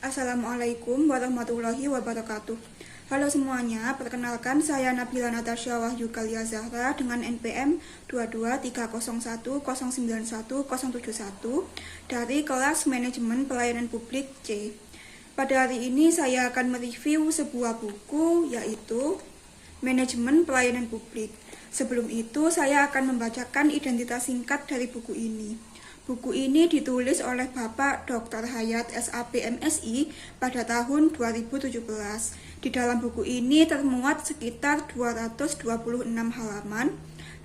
Assalamualaikum warahmatullahi wabarakatuh. Halo semuanya, perkenalkan saya Nabila Natasha Wahyu Kalia Zahra dengan NPM 22301091071 dari kelas Manajemen Pelayanan Publik C. Pada hari ini saya akan mereview sebuah buku yaitu Manajemen Pelayanan Publik. Sebelum itu saya akan membacakan identitas singkat dari buku ini. Buku ini ditulis oleh Bapak Dr. Hayat SAP MSI pada tahun 2017. Di dalam buku ini termuat sekitar 226 halaman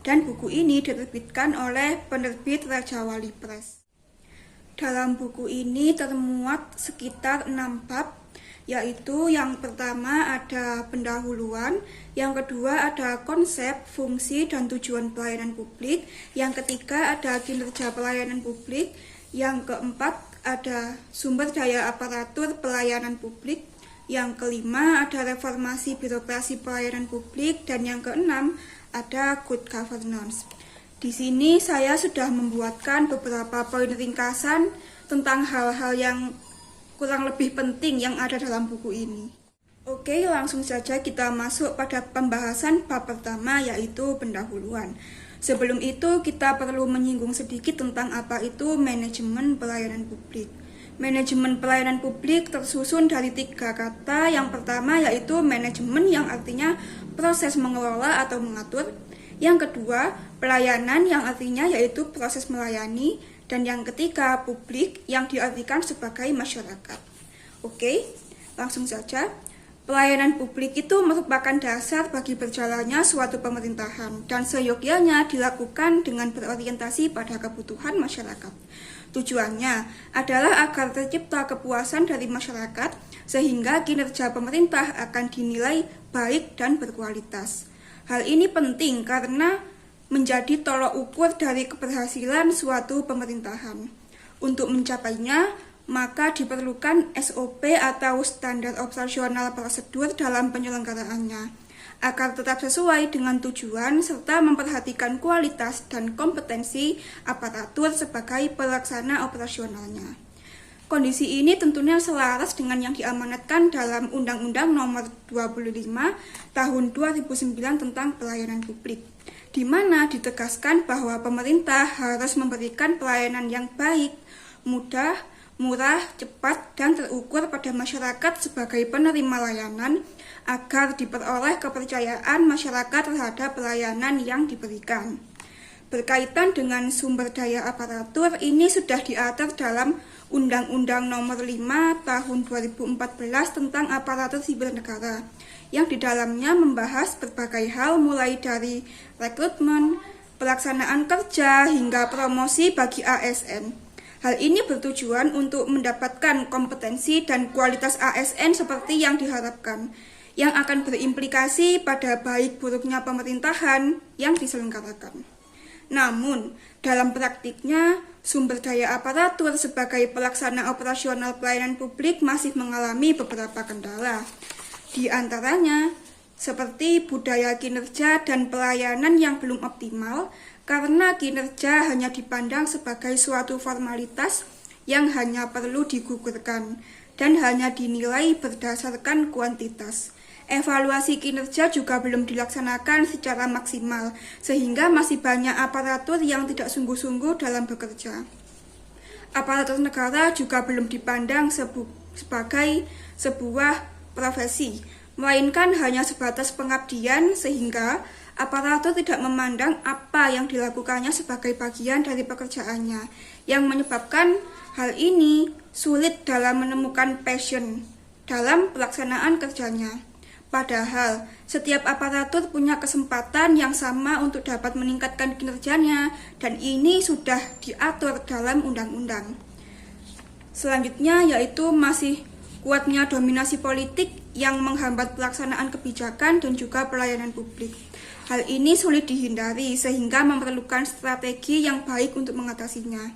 dan buku ini diterbitkan oleh penerbit Raja Wali Press. Dalam buku ini termuat sekitar 6 bab, yaitu yang pertama ada pendahuluan, yang kedua ada konsep, fungsi, dan tujuan pelayanan publik, yang ketiga ada kinerja pelayanan publik, yang keempat ada sumber daya aparatur pelayanan publik, yang kelima ada reformasi birokrasi pelayanan publik, dan yang keenam ada good governance. Di sini saya sudah membuatkan beberapa poin ringkasan tentang hal-hal yang kurang lebih penting yang ada dalam buku ini. Oke, langsung saja kita masuk pada pembahasan bab pertama, yaitu pendahuluan. Sebelum itu kita perlu menyinggung sedikit tentang apa itu manajemen pelayanan publik. Manajemen pelayanan publik tersusun dari 3 kata. Yang pertama yaitu manajemen, yang artinya proses mengelola atau mengatur. Yang kedua, pelayanan, yang artinya yaitu proses melayani. Dan yang ketiga, publik, yang diartikan sebagai masyarakat. Oke, langsung saja. Pelayanan publik itu merupakan dasar bagi berjalannya suatu pemerintahan dan seyogyanya dilakukan dengan berorientasi pada kebutuhan masyarakat. Tujuannya adalah agar tercipta kepuasan dari masyarakat sehingga kinerja pemerintah akan dinilai baik dan berkualitas. Hal ini penting karena menjadi tolok ukur dari keberhasilan suatu pemerintahan. Untuk mencapainya, maka diperlukan SOP atau standar operasional prosedur dalam penyelenggaraannya, agar tetap sesuai dengan tujuan serta memperhatikan kualitas dan kompetensi aparatur sebagai pelaksana operasionalnya. Kondisi ini tentunya selaras dengan yang diamanatkan dalam Undang-Undang Nomor 25 Tahun 2009 tentang Pelayanan Publik, di mana ditegaskan bahwa pemerintah harus memberikan pelayanan yang baik, mudah, murah, cepat, dan terukur pada masyarakat sebagai penerima layanan agar diperoleh kepercayaan masyarakat terhadap pelayanan yang diberikan. Berkaitan dengan sumber daya aparatur, ini sudah diatur dalam Undang-Undang Nomor 5 Tahun 2014 tentang Aparatur Sipil Negara, yang di dalamnya membahas berbagai hal mulai dari rekrutmen, pelaksanaan kerja, hingga promosi bagi ASN. Hal ini bertujuan untuk mendapatkan kompetensi dan kualitas ASN seperti yang diharapkan, yang akan berimplikasi pada baik buruknya pemerintahan yang diselenggarakan. Namun, dalam praktiknya, sumber daya aparatur sebagai pelaksana operasional pelayanan publik masih mengalami beberapa kendala. Di antaranya, seperti budaya kinerja dan pelayanan yang belum optimal, karena kinerja hanya dipandang sebagai suatu formalitas yang hanya perlu digugurkan dan hanya dinilai berdasarkan kuantitas. Evaluasi kinerja juga belum dilaksanakan secara maksimal, sehingga masih banyak aparatur yang tidak sungguh-sungguh dalam bekerja. Aparatur negara juga belum dipandang sebagai sebuah profesi, melainkan hanya sebatas pengabdian, sehingga aparatur tidak memandang apa yang dilakukannya sebagai bagian dari pekerjaannya, yang menyebabkan hal ini sulit dalam menemukan passion dalam pelaksanaan kerjanya. Padahal, setiap aparatur punya kesempatan yang sama untuk dapat meningkatkan kinerjanya, dan ini sudah diatur dalam undang-undang. Selanjutnya yaitu masih kuatnya dominasi politik yang menghambat pelaksanaan kebijakan dan juga pelayanan publik. Hal ini sulit dihindari sehingga memerlukan strategi yang baik untuk mengatasinya.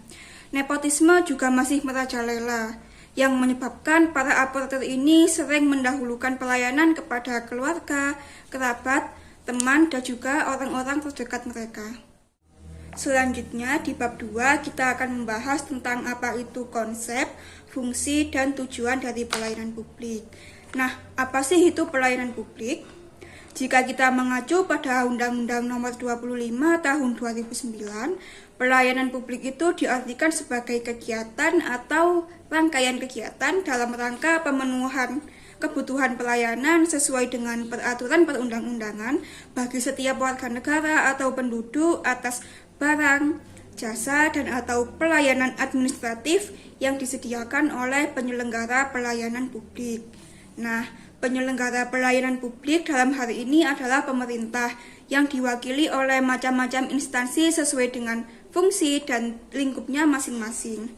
Nepotisme juga masih merajalela, yang menyebabkan para aparatur ini sering mendahulukan pelayanan kepada keluarga, kerabat, teman, dan juga orang-orang terdekat mereka. Selanjutnya di bab 2 kita akan membahas tentang apa itu konsep, fungsi, dan tujuan dari pelayanan publik. Nah, apa sih itu pelayanan publik? Jika kita mengacu pada Undang-Undang Nomor 25 Tahun 2009, pelayanan publik itu diartikan sebagai kegiatan atau rangkaian kegiatan dalam rangka pemenuhan kebutuhan pelayanan sesuai dengan peraturan perundang-undangan bagi setiap warga negara atau penduduk atas barang, jasa, dan atau pelayanan administratif yang disediakan oleh penyelenggara pelayanan publik. Nah, penyelenggara pelayanan publik dalam hal ini adalah pemerintah yang diwakili oleh macam-macam instansi sesuai dengan fungsi dan lingkupnya masing-masing.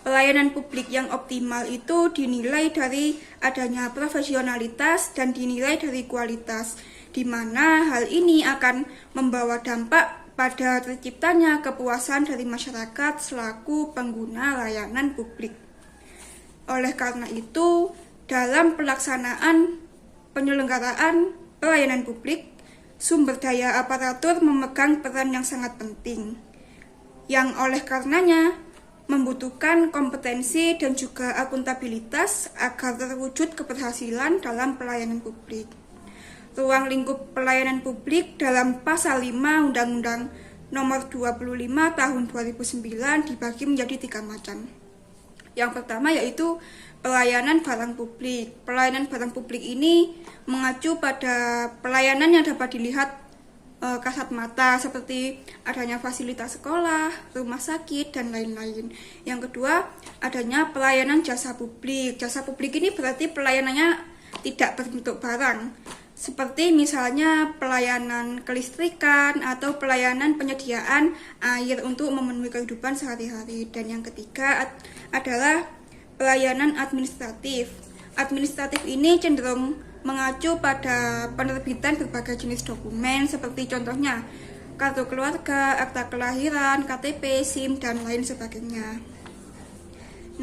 Pelayanan publik yang optimal itu dinilai dari adanya profesionalitas dan dinilai dari kualitas, di mana hal ini akan membawa dampak pada terciptanya kepuasan dari masyarakat selaku pengguna layanan publik. Oleh karena itu, dalam pelaksanaan penyelenggaraan pelayanan publik, sumber daya aparatur memegang peran yang sangat penting, yang oleh karenanya membutuhkan kompetensi dan juga akuntabilitas agar terwujud keberhasilan dalam pelayanan publik. Ruang lingkup pelayanan publik dalam pasal 5 Undang-Undang Nomor 25 Tahun 2009 dibagi menjadi 3 macam. Yang pertama yaitu pelayanan barang publik. Pelayanan barang publik ini mengacu pada pelayanan yang dapat dilihat kasat mata seperti adanya fasilitas sekolah, rumah sakit, dan lain-lain. Yang kedua, adanya pelayanan jasa publik. Jasa publik ini berarti pelayanannya tidak berbentuk barang, seperti misalnya pelayanan kelistrikan atau pelayanan penyediaan air untuk memenuhi kehidupan sehari-hari. Dan yang ketiga adalah pelayanan administratif. Administratif ini cenderung mengacu pada penerbitan berbagai jenis dokumen seperti contohnya kartu keluarga, akta kelahiran, KTP, SIM, dan lain sebagainya.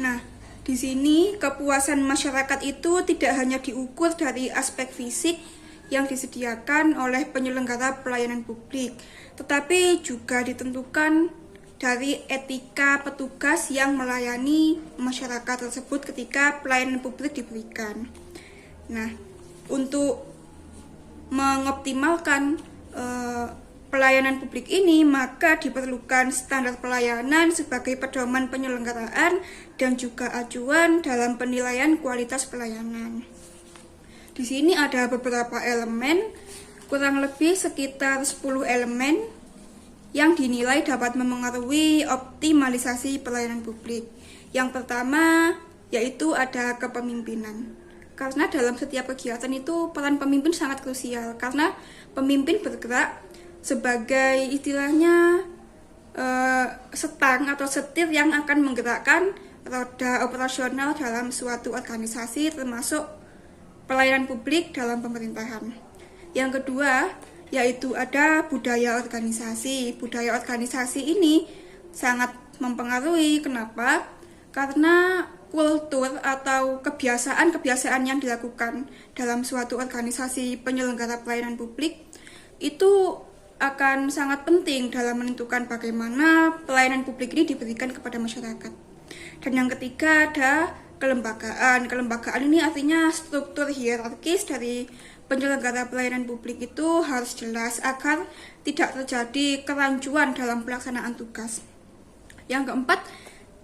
Nah, di sini kepuasan masyarakat itu tidak hanya diukur dari aspek fisik yang disediakan oleh penyelenggara pelayanan publik, tetapi juga ditentukan dari etika petugas yang melayani masyarakat tersebut ketika pelayanan publik diberikan. Nah, untuk mengoptimalkan pelayanan publik ini, maka diperlukan standar pelayanan sebagai pedoman penyelenggaraan dan juga acuan dalam penilaian kualitas pelayanan. Di sini ada beberapa elemen, kurang lebih sekitar 10 elemen yang dinilai dapat memengaruhi optimalisasi pelayanan publik. Yang pertama yaitu ada kepemimpinan. Karena dalam setiap kegiatan itu peran pemimpin sangat krusial, karena pemimpin bergerak sebagai istilahnya setang atau setir yang akan menggerakkan roda operasional dalam suatu organisasi termasuk pelayanan publik dalam pemerintahan. Yang kedua yaitu ada budaya organisasi. Budaya organisasi ini sangat mempengaruhi. Kenapa? Karena kultur atau kebiasaan-kebiasaan yang dilakukan dalam suatu organisasi penyelenggara pelayanan publik itu akan sangat penting dalam menentukan bagaimana pelayanan publik ini diberikan kepada masyarakat. Dan yang ketiga ada kelembagaan. Kelembagaan ini artinya struktur hierarkis dari penyelenggara pelayanan publik itu harus jelas agar tidak terjadi kerancuan dalam pelaksanaan tugas. Yang keempat,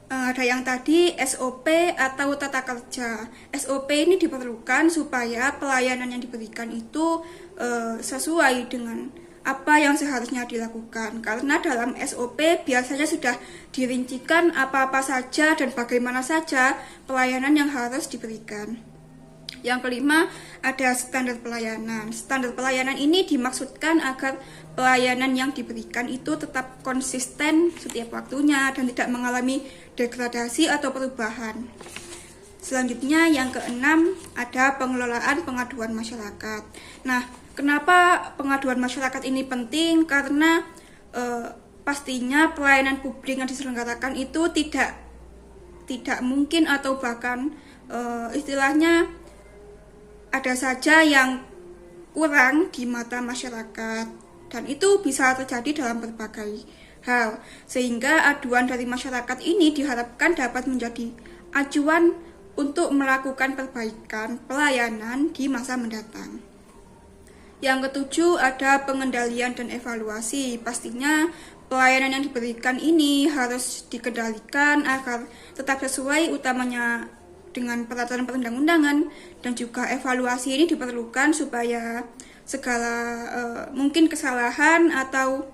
ada yang tadi SOP atau tata kerja. SOP ini diperlukan supaya pelayanan yang diberikan itu sesuai dengan apa yang seharusnya dilakukan. Karena dalam SOP biasanya sudah dirincikan apa-apa saja dan bagaimana saja pelayanan yang harus diberikan. Yang kelima, ada standar pelayanan. Standar pelayanan ini dimaksudkan agar pelayanan yang diberikan itu tetap konsisten setiap waktunya dan tidak mengalami degradasi atau perubahan. Selanjutnya yang keenam, ada pengelolaan pengaduan masyarakat. Nah, kenapa pengaduan masyarakat ini penting? Karena pastinya pelayanan publik yang diselenggarakan itu tidak mungkin atau bahkan istilahnya ada saja yang kurang di mata masyarakat, dan itu bisa terjadi dalam berbagai hal, sehingga aduan dari masyarakat ini diharapkan dapat menjadi acuan untuk melakukan perbaikan pelayanan di masa mendatang. Yang ketujuh, ada pengendalian dan evaluasi. Pastinya pelayanan yang diberikan ini harus dikendalikan agar tetap sesuai, utamanya dengan peraturan perundang-undangan, dan juga evaluasi ini diperlukan supaya segala mungkin kesalahan atau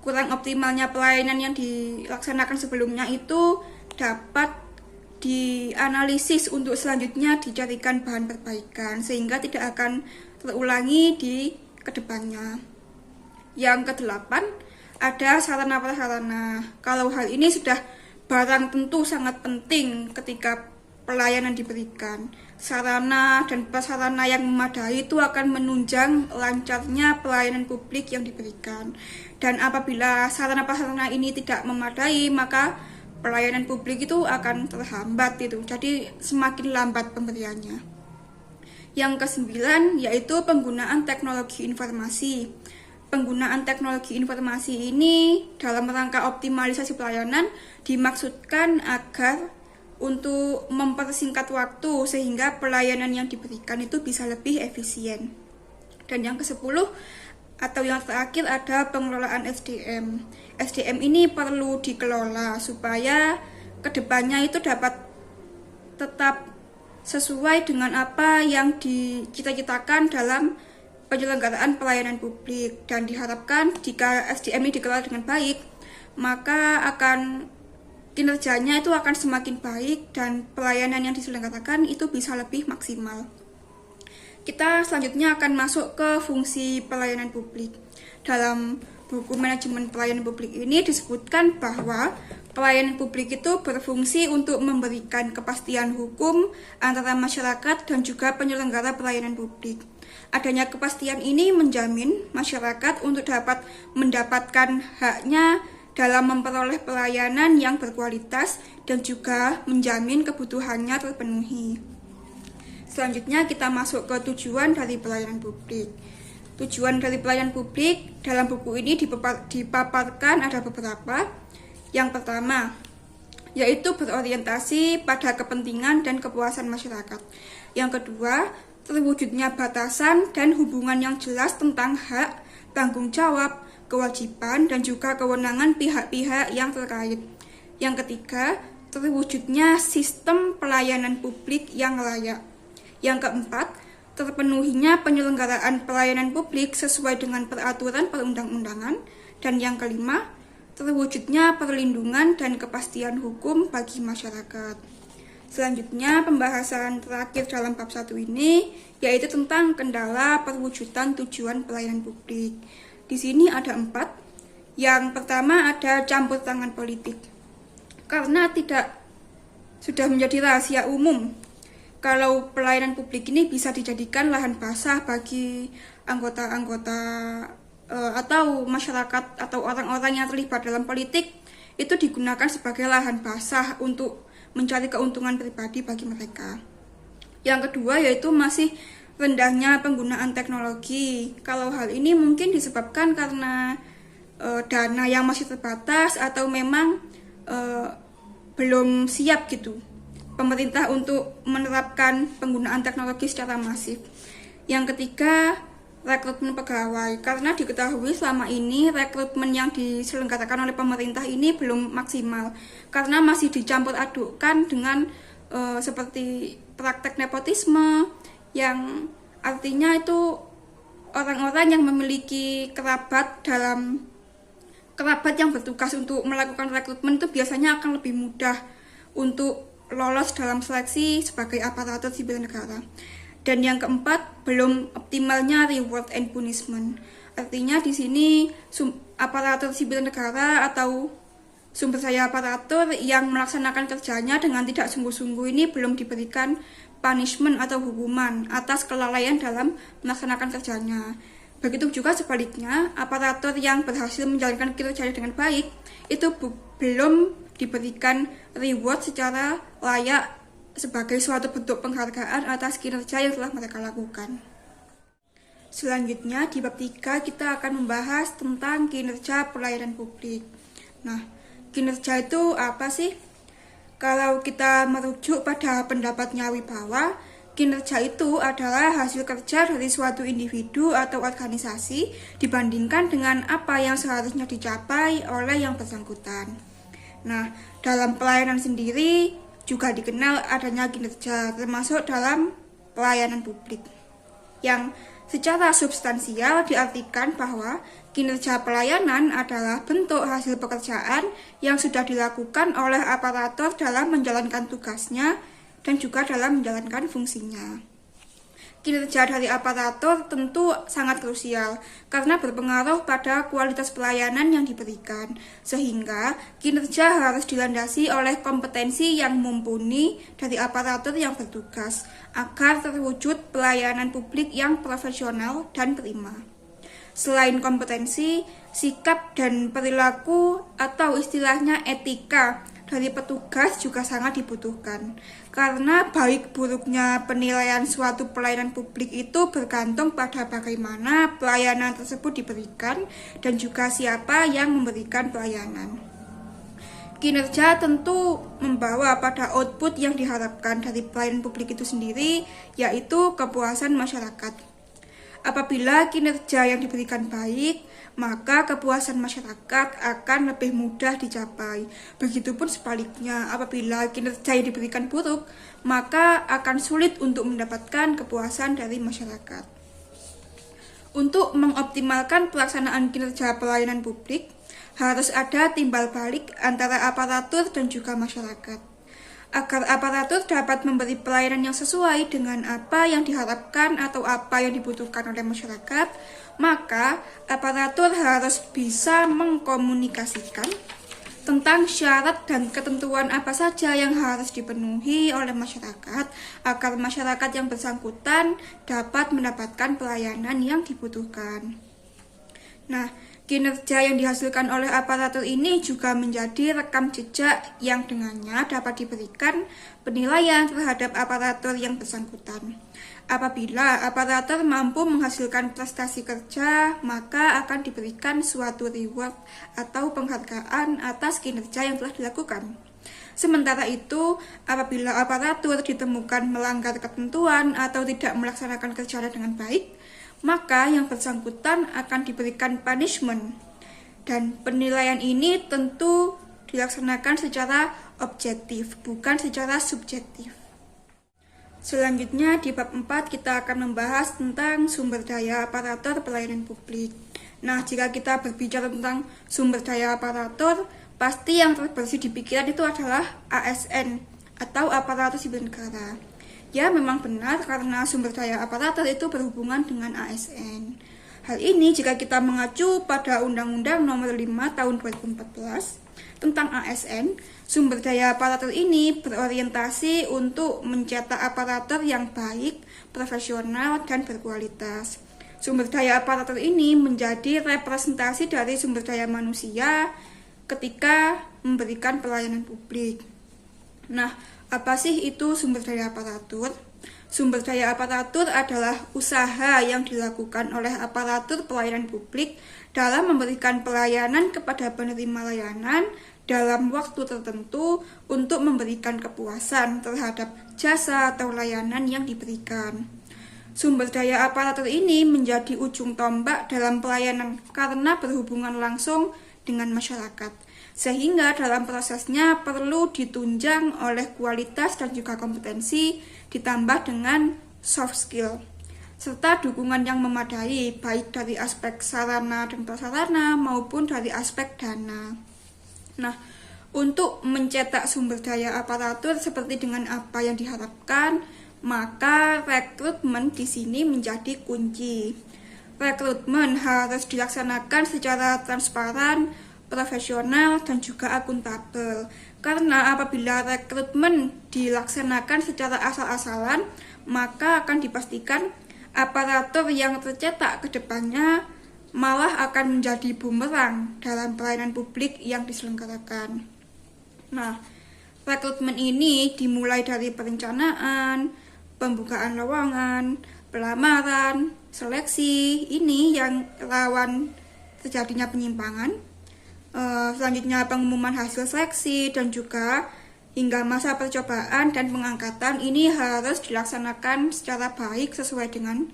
kurang optimalnya pelayanan yang dilaksanakan sebelumnya itu dapat dianalisis untuk selanjutnya dicarikan bahan perbaikan sehingga tidak akan terulangi di kedepannya. Yang kedelapan, ada sarana prasarana. Kalau hal ini sudah barang tentu sangat penting ketika pelayanan diberikan. Sarana dan prasarana yang memadai itu akan menunjang lancarnya pelayanan publik yang diberikan. Dan apabila sarana prasarana ini tidak memadai, maka pelayanan publik itu akan terhambat itu. Jadi semakin lambat pemberiannya. Yang kesembilan, yaitu penggunaan teknologi informasi. Penggunaan teknologi informasi ini dalam rangka optimalisasi pelayanan dimaksudkan agar untuk mempersingkat waktu sehingga pelayanan yang diberikan itu bisa lebih efisien. Dan yang ke-10 atau yang terakhir ada pengelolaan SDM. SDM ini perlu dikelola supaya kedepannya itu dapat tetap sesuai dengan apa yang dicita-citakan dalam penyelenggaraan pelayanan publik, dan diharapkan jika SDM ini dikelola dengan baik, maka akan kinerjanya itu akan semakin baik dan pelayanan yang diselenggarakan itu bisa lebih maksimal. Kita selanjutnya akan masuk ke fungsi pelayanan publik. Dalam buku manajemen pelayanan publik ini disebutkan bahwa pelayanan publik itu berfungsi untuk memberikan kepastian hukum antara masyarakat dan juga penyelenggara pelayanan publik. Adanya kepastian ini menjamin masyarakat untuk dapat mendapatkan haknya dalam memperoleh pelayanan yang berkualitas dan juga menjamin kebutuhannya terpenuhi. Selanjutnya kita masuk ke tujuan dari pelayanan publik. Tujuan dari pelayanan publik dalam buku ini dipaparkan ada beberapa. Yang pertama, yaitu berorientasi pada kepentingan dan kepuasan masyarakat. Yang kedua, terwujudnya batasan dan hubungan yang jelas tentang hak, tanggung jawab, kewajiban, dan juga kewenangan pihak-pihak yang terkait. Yang ketiga, terwujudnya sistem pelayanan publik yang layak. Yang keempat, terpenuhinya penyelenggaraan pelayanan publik sesuai dengan peraturan perundang-undangan. Dan yang kelima, terwujudnya perlindungan dan kepastian hukum bagi masyarakat. Selanjutnya, pembahasan terakhir dalam bab 1 ini yaitu tentang kendala perwujudan tujuan pelayanan publik. Di sini ada 4. Yang pertama ada campur tangan politik. Karena tidak sudah menjadi rahasia umum kalau pelayanan publik ini bisa dijadikan lahan basah bagi anggota-anggota atau masyarakat atau orang-orang yang terlibat dalam politik, itu digunakan sebagai lahan basah untuk mencari keuntungan pribadi bagi mereka. Yang kedua yaitu masih rendahnya penggunaan teknologi. Kalau hal ini mungkin disebabkan karena dana yang masih terbatas atau memang belum siap gitu pemerintah untuk menerapkan penggunaan teknologi secara masif. Yang ketiga, rekrutmen pegawai. Karena diketahui selama ini rekrutmen yang diselenggarakan oleh pemerintah ini belum maksimal karena masih dicampur adukkan dengan seperti praktek nepotisme, yang artinya itu orang-orang yang memiliki kerabat yang bertugas untuk melakukan rekrutmen itu biasanya akan lebih mudah untuk lolos dalam seleksi sebagai aparatur sipil negara. Dan yang keempat, belum optimalnya reward and punishment. Artinya di sini aparatur sipil negara atau sumber daya aparatur yang melaksanakan kerjanya dengan tidak sungguh-sungguh ini belum diberikan punishment atau hukuman atas kelalaian dalam melaksanakan kerjanya. Begitu juga sebaliknya, aparatur yang berhasil menjalankan kinerjanya dengan baik itu belum diberikan reward secara layak sebagai suatu bentuk penghargaan atas kinerja yang telah mereka lakukan. Selanjutnya di bab 3 kita akan membahas tentang kinerja pelayanan publik. Nah, kinerja itu apa sih? Kalau kita merujuk pada pendapatnya Wibawa, kinerja itu adalah hasil kerja dari suatu individu atau organisasi dibandingkan dengan apa yang seharusnya dicapai oleh yang bersangkutan. Nah, dalam pelayanan sendiri juga dikenal adanya kinerja, termasuk dalam pelayanan publik, yang secara substansial diartikan bahwa kinerja pelayanan adalah bentuk hasil pekerjaan yang sudah dilakukan oleh aparatur dalam menjalankan tugasnya dan juga dalam menjalankan fungsinya. Kinerja dari aparatur tentu sangat krusial karena berpengaruh pada kualitas pelayanan yang diberikan, sehingga kinerja harus dilandasi oleh kompetensi yang mumpuni dari aparatur yang bertugas agar terwujud pelayanan publik yang profesional dan prima. Selain kompetensi, sikap dan perilaku atau istilahnya etika dari petugas juga sangat dibutuhkan, karena baik buruknya penilaian suatu pelayanan publik itu bergantung pada bagaimana pelayanan tersebut diberikan dan juga siapa yang memberikan pelayanan. Kinerja tentu membawa pada output yang diharapkan dari pelayanan publik itu sendiri, yaitu kepuasan masyarakat. Apabila kinerja yang diberikan baik, maka kepuasan masyarakat akan lebih mudah dicapai. Begitupun sebaliknya, apabila kinerja yang diberikan buruk, maka akan sulit untuk mendapatkan kepuasan dari masyarakat. Untuk mengoptimalkan pelaksanaan kinerja pelayanan publik, harus ada timbal balik antara aparatur dan juga masyarakat. Agar aparatur dapat memberi pelayanan yang sesuai dengan apa yang diharapkan atau apa yang dibutuhkan oleh masyarakat, maka aparatur harus bisa mengkomunikasikan tentang syarat dan ketentuan apa saja yang harus dipenuhi oleh masyarakat agar masyarakat yang bersangkutan dapat mendapatkan pelayanan yang dibutuhkan. Nah, kinerja yang dihasilkan oleh aparatur ini juga menjadi rekam jejak yang dengannya dapat diberikan penilaian terhadap aparatur yang bersangkutan. Apabila aparatur mampu menghasilkan prestasi kerja, maka akan diberikan suatu reward atau penghargaan atas kinerja yang telah dilakukan. Sementara itu, apabila aparatur ditemukan melanggar ketentuan atau tidak melaksanakan kerjanya dengan baik, maka yang bersangkutan akan diberikan punishment. Dan penilaian ini tentu dilaksanakan secara objektif, bukan secara subjektif. Selanjutnya di bab 4 kita akan membahas tentang sumber daya aparatur pelayanan publik. Nah, jika kita berbicara tentang sumber daya aparatur, pasti yang terbersih di pikiran itu adalah ASN atau aparatur sipil negara. Ya, memang benar karena sumber daya aparatur itu berhubungan dengan ASN. Hal ini jika kita mengacu pada Undang-Undang Nomor 5 Tahun 2014 tentang ASN, sumber daya aparatur ini berorientasi untuk mencetak aparatur yang baik, profesional, dan berkualitas. Sumber daya aparatur ini menjadi representasi dari sumber daya manusia ketika memberikan pelayanan publik. Nah, apa sih itu sumber daya aparatur? Sumber daya aparatur adalah usaha yang dilakukan oleh aparatur pelayanan publik dalam memberikan pelayanan kepada penerima layanan dalam waktu tertentu untuk memberikan kepuasan terhadap jasa atau layanan yang diberikan. Sumber daya aparatur ini menjadi ujung tombak dalam pelayanan karena berhubungan langsung dengan masyarakat, sehingga dalam prosesnya perlu ditunjang oleh kualitas dan juga kompetensi ditambah dengan soft skill serta dukungan yang memadai baik dari aspek sarana dan prasarana maupun dari aspek dana. Nah, untuk mencetak sumber daya aparatur seperti dengan apa yang diharapkan, maka rekrutmen di sini menjadi kunci. Rekrutmen harus dilaksanakan secara transparan, profesional, dan juga akuntabel. Karena apabila rekrutmen dilaksanakan secara asal-asalan, maka akan dipastikan aparatur yang tercetak ke depannya malah akan menjadi bumerang dalam pelayanan publik yang diselenggarakan. Nah, rekrutmen ini dimulai dari perencanaan, pembukaan lowongan, pelamaran, seleksi, ini yang rawan terjadinya penyimpangan. Selanjutnya pengumuman hasil seleksi dan juga hingga masa percobaan dan pengangkatan ini harus dilaksanakan secara baik sesuai dengan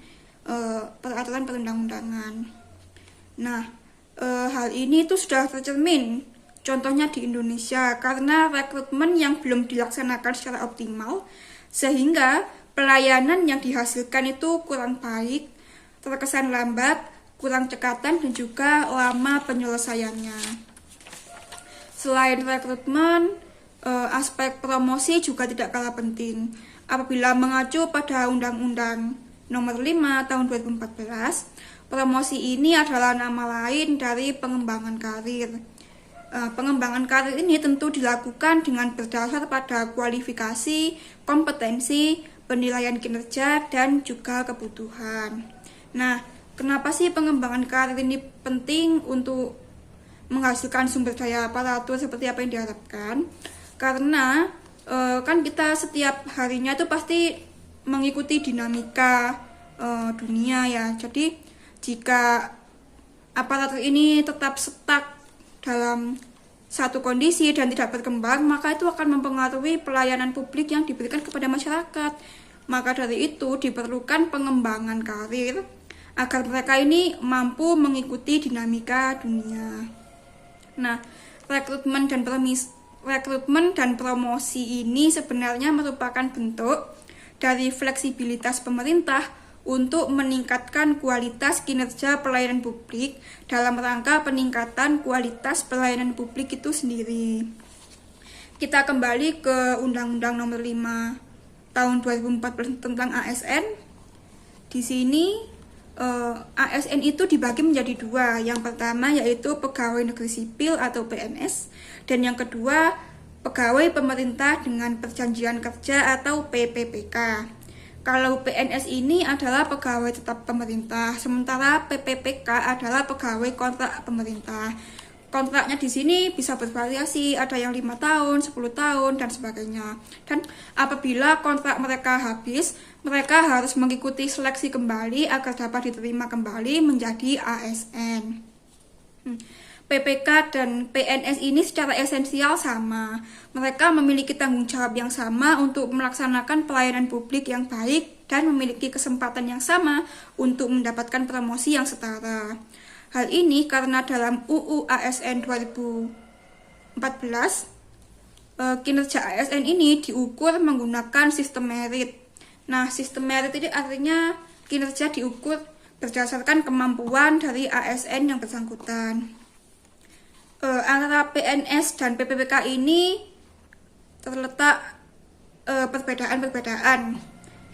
peraturan perundang-undangan. Nah, hal ini itu sudah tercermin contohnya di Indonesia karena rekrutmen yang belum dilaksanakan secara optimal sehingga pelayanan yang dihasilkan itu kurang baik, terkesan lambat, kurang cekatan dan juga lama penyelesaiannya. Selain rekrutmen, aspek promosi juga tidak kalah penting. Apabila mengacu pada Undang-Undang Nomor 5 Tahun 2014, promosi ini adalah nama lain dari pengembangan karir. Pengembangan karir ini tentu dilakukan dengan berdasar pada kualifikasi, kompetensi, penilaian kinerja, dan juga kebutuhan. Nah, kenapa sih pengembangan karir ini penting untuk menghasilkan sumber daya aparatur seperti apa yang diharapkan? Karena kan kita setiap harinya itu pasti mengikuti dinamika dunia ya. Jadi jika aparatur ini tetap stuck dalam satu kondisi dan tidak berkembang, maka itu akan mempengaruhi pelayanan publik yang diberikan kepada masyarakat. Maka dari itu diperlukan pengembangan karir agar mereka ini mampu mengikuti dinamika dunia. Nah, rekrutmen dan promosi ini sebenarnya merupakan bentuk dari fleksibilitas pemerintah untuk meningkatkan kualitas kinerja pelayanan publik dalam rangka peningkatan kualitas pelayanan publik itu sendiri. Kita kembali ke Undang-Undang Nomor 5 Tahun 2014 tentang ASN. Di sini ASN itu dibagi menjadi dua. Yang pertama yaitu pegawai negeri sipil atau PNS, dan yang kedua pegawai pemerintah dengan perjanjian kerja atau PPPK. Kalau PNS ini adalah pegawai tetap pemerintah, sementara PPPK adalah pegawai kontrak pemerintah. Kontraknya di sini bisa bervariasi, ada yang 5 tahun, 10 tahun, dan sebagainya. Dan apabila kontrak mereka habis, mereka harus mengikuti seleksi kembali agar dapat diterima kembali menjadi ASN. PPK dan PNS ini secara esensial sama. Mereka memiliki tanggung jawab yang sama untuk melaksanakan pelayanan publik yang baik dan memiliki kesempatan yang sama untuk mendapatkan promosi yang setara. Hal ini karena dalam UU ASN 2014, kinerja ASN ini diukur menggunakan sistem merit. Nah, sistem merit ini artinya kinerja diukur berdasarkan kemampuan dari ASN yang bersangkutan. Antara PNS dan PPPK ini terletak perbedaan-perbedaan.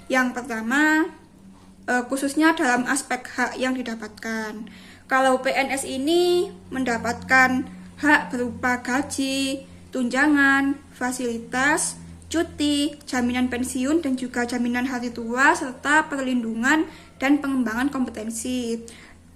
Yang pertama, khususnya dalam aspek hak yang didapatkan. Kalau PNS ini mendapatkan hak berupa gaji, tunjangan, fasilitas, cuti, jaminan pensiun, dan juga jaminan hari tua, serta perlindungan dan pengembangan kompetensi.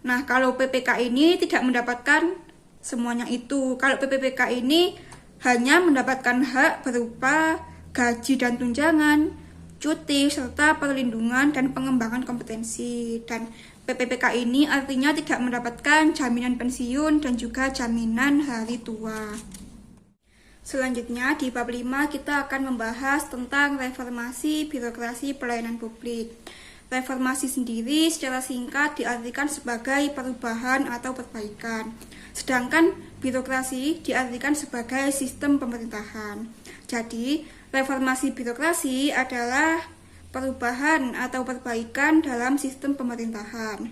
Nah, kalau PPK ini tidak mendapatkan semuanya itu. Kalau PPPK ini hanya mendapatkan hak berupa gaji dan tunjangan, cuti, serta perlindungan dan pengembangan kompetensi. Dan PPPK ini artinya tidak mendapatkan jaminan pensiun dan juga jaminan hari tua. Selanjutnya di bab 5 kita akan membahas tentang reformasi birokrasi pelayanan publik. Reformasi sendiri secara singkat diartikan sebagai perubahan atau perbaikan. Sedangkan birokrasi diartikan sebagai sistem pemerintahan. Jadi, reformasi birokrasi adalah perubahan atau perbaikan dalam sistem pemerintahan.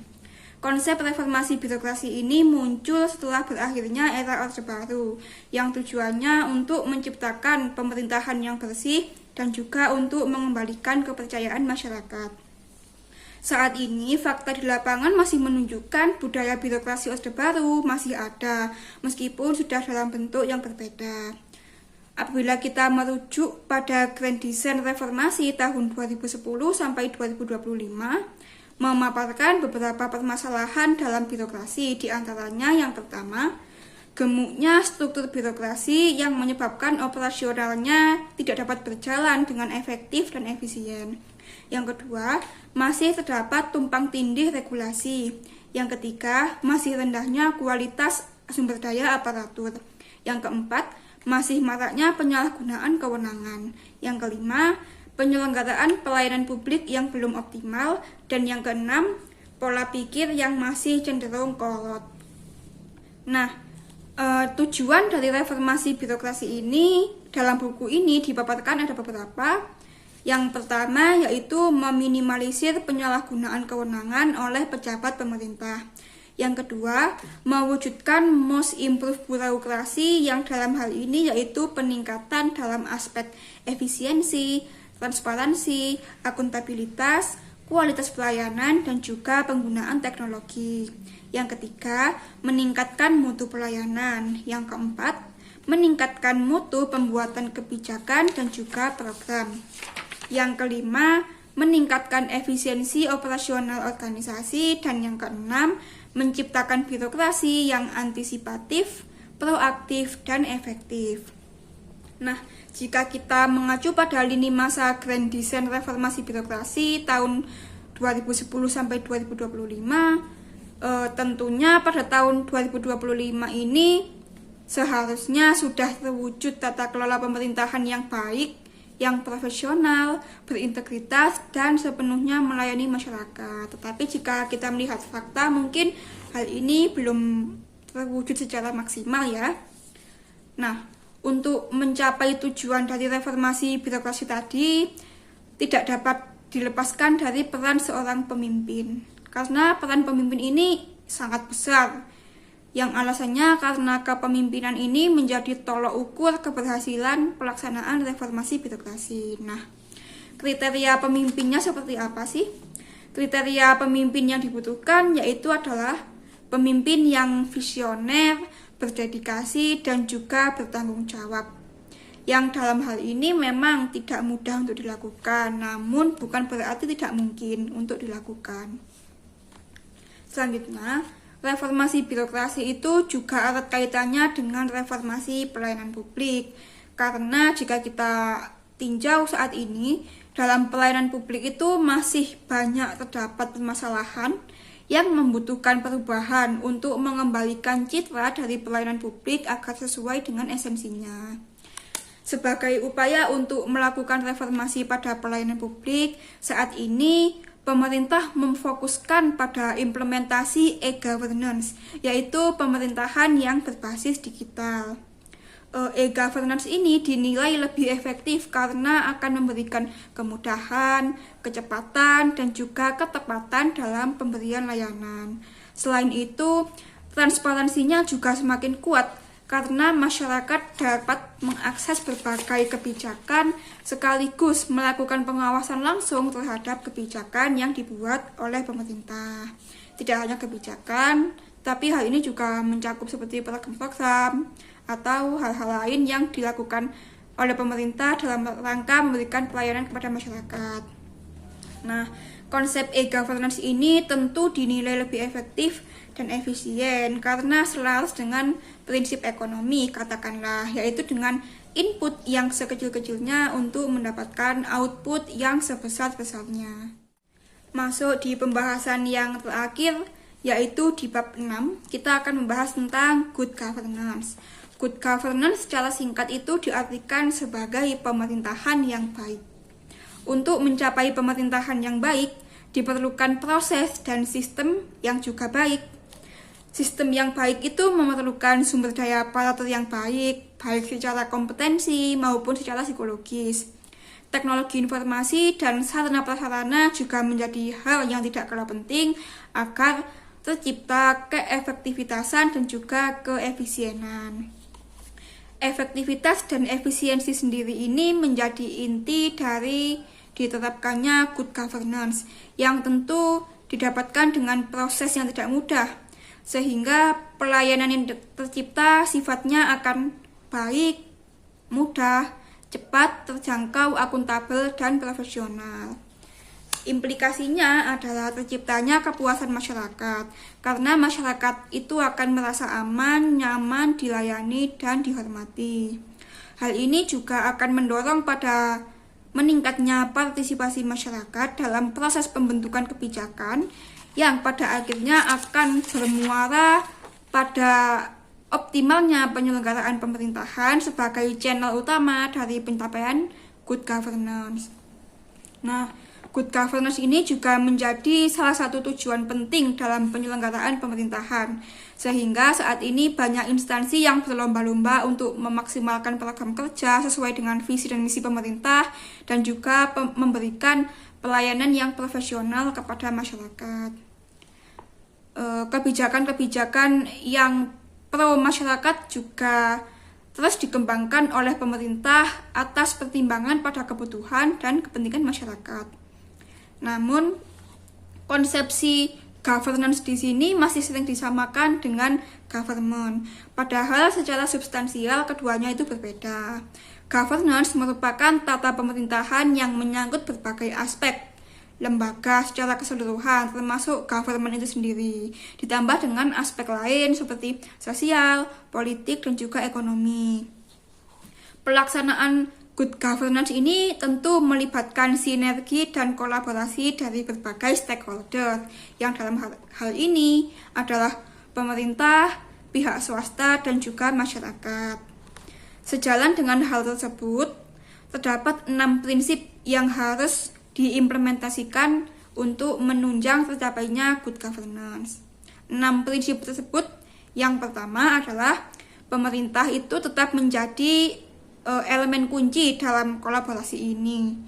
Konsep reformasi birokrasi ini muncul setelah berakhirnya era Orde Baru, yang tujuannya untuk menciptakan pemerintahan yang bersih dan juga untuk mengembalikan kepercayaan masyarakat. Saat ini, fakta di lapangan masih menunjukkan budaya birokrasi Orde Baru masih ada, meskipun sudah dalam bentuk yang berbeda. Apabila kita merujuk pada Grand Design Reformasi tahun 2010 sampai 2025, memaparkan beberapa permasalahan dalam birokrasi, di antaranya yang pertama, gemuknya struktur birokrasi yang menyebabkan operasionalnya tidak dapat berjalan dengan efektif dan efisien. Yang kedua, masih terdapat tumpang tindih regulasi. Yang ketiga, masih rendahnya kualitas sumber daya aparatur. Yang keempat, masih maraknya penyalahgunaan kewenangan. Yang kelima, penyelenggaraan pelayanan publik yang belum optimal. Dan yang keenam, pola pikir yang masih cenderung kolot. Nah, tujuan dari reformasi birokrasi ini dalam buku ini dipaparkan ada beberapa. Yang pertama yaitu meminimalisir penyalahgunaan kewenangan oleh pejabat pemerintah. Yang kedua, mewujudkan most improved birokrasi yang dalam hal ini yaitu peningkatan dalam aspek efisiensi, transparansi, akuntabilitas, kualitas pelayanan, dan juga penggunaan teknologi. Yang ketiga, meningkatkan mutu pelayanan. Yang keempat, meningkatkan mutu pembuatan kebijakan dan juga program. Yang kelima, meningkatkan efisiensi operasional organisasi. Dan yang keenam, menciptakan birokrasi yang antisipatif, proaktif, dan efektif. Nah, jika kita mengacu pada lini masa Grand Design Reformasi Birokrasi tahun 2010 sampai 2025, tentunya pada tahun 2025 ini seharusnya sudah terwujud tata kelola pemerintahan yang baik, yang profesional, berintegritas, dan sepenuhnya melayani masyarakat. Tetapi jika kita melihat fakta, mungkin hal ini belum terwujud secara maksimal ya. Nah, untuk mencapai tujuan dari reformasi birokrasi tadi, tidak dapat dilepaskan dari peran seorang pemimpin. Karena peran pemimpin ini sangat besar. Yang alasannya karena kepemimpinan ini menjadi tolok ukur keberhasilan pelaksanaan reformasi birokrasi. Nah, kriteria pemimpinnya seperti apa sih? Kriteria pemimpin yang dibutuhkan yaitu adalah pemimpin yang visioner, berdedikasi, dan juga bertanggung jawab. Yang dalam hal ini memang tidak mudah untuk dilakukan, namun bukan berarti tidak mungkin untuk dilakukan. Selanjutnya, reformasi birokrasi itu juga erat kaitannya dengan reformasi pelayanan publik. Karena jika kita tinjau saat ini, dalam pelayanan publik itu masih banyak terdapat permasalahan yang membutuhkan perubahan untuk mengembalikan citra dari pelayanan publik agar sesuai dengan esensinya. Sebagai upaya untuk melakukan reformasi pada pelayanan publik, saat ini pemerintah memfokuskan pada implementasi e-governance, yaitu pemerintahan yang berbasis digital. E-governance ini dinilai lebih efektif karena akan memberikan kemudahan, kecepatan, dan juga ketepatan dalam pemberian layanan. Selain itu, transparansinya juga semakin kuat karena masyarakat dapat mengakses berbagai kebijakan sekaligus melakukan pengawasan langsung terhadap kebijakan yang dibuat oleh pemerintah. Tidak hanya kebijakan, tapi hal ini juga mencakup seperti program-program atau hal-hal lain yang dilakukan oleh pemerintah dalam rangka memberikan pelayanan kepada masyarakat. Nah, konsep e-governance ini tentu dinilai lebih efektif dan efisien karena selaras dengan prinsip ekonomi, katakanlah, yaitu dengan input yang sekecil-kecilnya untuk mendapatkan output yang sebesar-besarnya. Masuk di pembahasan yang terakhir, yaitu di bab 6, kita akan membahas tentang good governance. Good governance secara singkat itu diartikan sebagai pemerintahan yang baik. Untuk mencapai pemerintahan yang baik, diperlukan proses dan sistem yang juga baik. Sistem yang baik itu memerlukan sumber daya aparatur yang baik secara kompetensi maupun secara psikologis. Teknologi informasi dan sarana prasarana juga menjadi hal yang tidak kalah penting agar tercipta keefektivitasan dan juga keefisienan. Efektivitas dan efisiensi sendiri ini menjadi inti dari diterapkannya good governance yang tentu didapatkan dengan proses yang tidak mudah, sehingga pelayanan yang tercipta sifatnya akan baik, mudah, cepat, terjangkau, akuntabel, dan profesional. Implikasinya adalah terciptanya kepuasan masyarakat, karena masyarakat itu akan merasa aman, nyaman, dilayani, dan dihormati. Hal ini juga akan mendorong pada meningkatnya partisipasi masyarakat dalam proses pembentukan kebijakan yang pada akhirnya akan bermuara pada optimalnya penyelenggaraan pemerintahan sebagai channel utama dari pencapaian good governance. Nah, good governance ini juga menjadi salah satu tujuan penting dalam penyelenggaraan pemerintahan, sehingga saat ini banyak instansi yang berlomba-lomba untuk memaksimalkan program kerja sesuai dengan visi dan misi pemerintah dan juga memberikan pelayanan yang profesional kepada masyarakat. Kebijakan-kebijakan yang pro masyarakat juga terus dikembangkan oleh pemerintah atas pertimbangan pada kebutuhan dan kepentingan masyarakat. Namun, konsepsi governance di sini masih sering disamakan dengan government, padahal secara substansial keduanya itu berbeda. Governance merupakan tata pemerintahan yang menyangkut berbagai aspek lembaga secara keseluruhan, termasuk government itu sendiri, ditambah dengan aspek lain seperti sosial, politik, dan juga ekonomi. Pelaksanaan good governance ini tentu melibatkan sinergi dan kolaborasi dari berbagai stakeholder, yang dalam hal ini adalah pemerintah, pihak swasta, dan juga masyarakat. Sejalan dengan hal tersebut, terdapat 6 prinsip yang harus diimplementasikan untuk menunjang tercapainya good governance. 6 prinsip tersebut, yang pertama adalah pemerintah itu tetap menjadi elemen kunci dalam kolaborasi ini.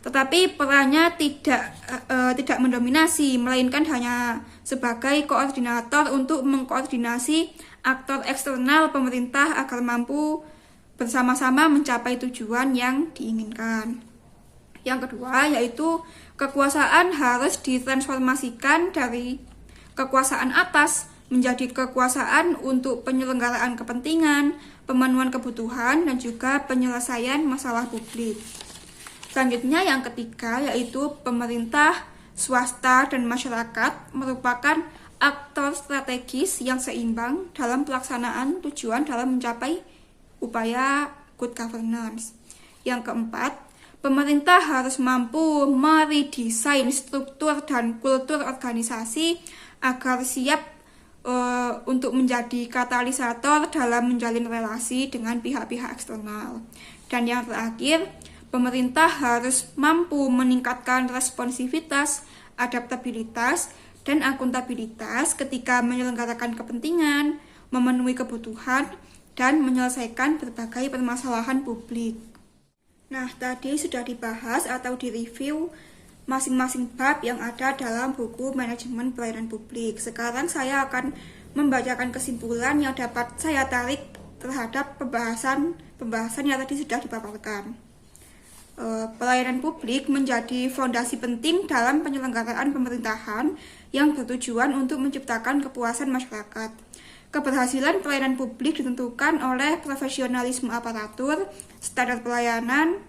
Tetapi perannya tidak mendominasi, melainkan hanya sebagai koordinator untuk mengkoordinasi aktor eksternal pemerintah agar mampu bersama-sama mencapai tujuan yang diinginkan. Yang kedua, yaitu kekuasaan harus ditransformasikan dari kekuasaan atas menjadi kekuasaan untuk penyelenggaraan kepentingan, pemenuhan kebutuhan, dan juga penyelesaian masalah publik. Selanjutnya, yang ketiga, yaitu pemerintah, swasta, dan masyarakat merupakan aktor strategis yang seimbang dalam pelaksanaan tujuan dalam mencapai upaya good governance. Yang keempat, pemerintah harus mampu meredesain struktur dan kultur organisasi agar siap untuk menjadi katalisator dalam menjalin relasi dengan pihak-pihak eksternal. Dan yang terakhir, pemerintah harus mampu meningkatkan responsivitas, adaptabilitas, dan akuntabilitas ketika menyelenggarakan kepentingan, memenuhi kebutuhan, dan menyelesaikan berbagai permasalahan publik. Nah, tadi sudah dibahas atau direview masing-masing bab yang ada dalam buku Manajemen Pelayanan Publik. Sekarang saya akan membacakan kesimpulan yang dapat saya tarik terhadap pembahasan yang tadi sudah dipaparkan. Pelayanan publik menjadi fondasi penting dalam penyelenggaraan pemerintahan yang bertujuan untuk menciptakan kepuasan masyarakat. Keberhasilan pelayanan publik ditentukan oleh profesionalisme aparatur, standar pelayanan,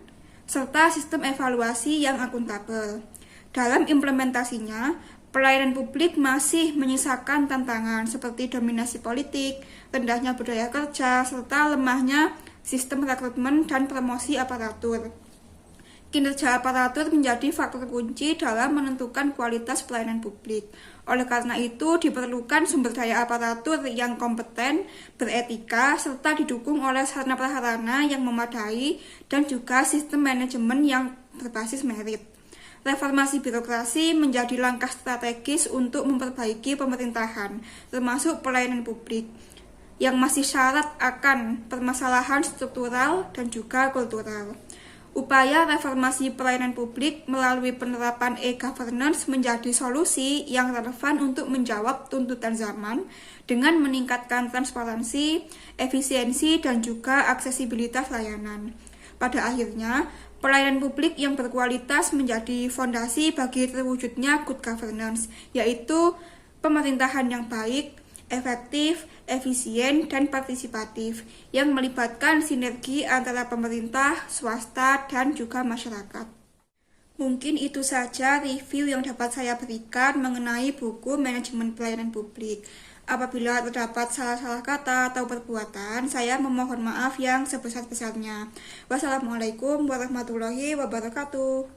serta sistem evaluasi yang akuntabel. Dalam implementasinya, pelayanan publik masih menyisakan tantangan seperti dominasi politik, rendahnya budaya kerja, serta lemahnya sistem rekrutmen dan promosi aparatur. Kinerja aparatur menjadi faktor kunci dalam menentukan kualitas pelayanan publik. Oleh karena itu, diperlukan sumber daya aparatur yang kompeten, beretika, serta didukung oleh sarana prasarana yang memadai dan juga sistem manajemen yang berbasis merit. Reformasi birokrasi menjadi langkah strategis untuk memperbaiki pemerintahan, termasuk pelayanan publik, yang masih syarat akan permasalahan struktural dan juga kultural. Upaya reformasi pelayanan publik melalui penerapan e-governance menjadi solusi yang relevan untuk menjawab tuntutan zaman dengan meningkatkan transparansi, efisiensi, dan juga aksesibilitas layanan. Pada akhirnya, pelayanan publik yang berkualitas menjadi fondasi bagi terwujudnya good governance, yaitu pemerintahan yang baik, efektif, efisien, dan partisipatif yang melibatkan sinergi antara pemerintah, swasta, dan juga masyarakat. Mungkin itu saja review yang dapat saya berikan mengenai buku Manajemen Pelayanan Publik. Apabila terdapat salah-salah kata atau perbuatan, saya memohon maaf yang sebesar-besarnya. Wassalamualaikum warahmatullahi wabarakatuh.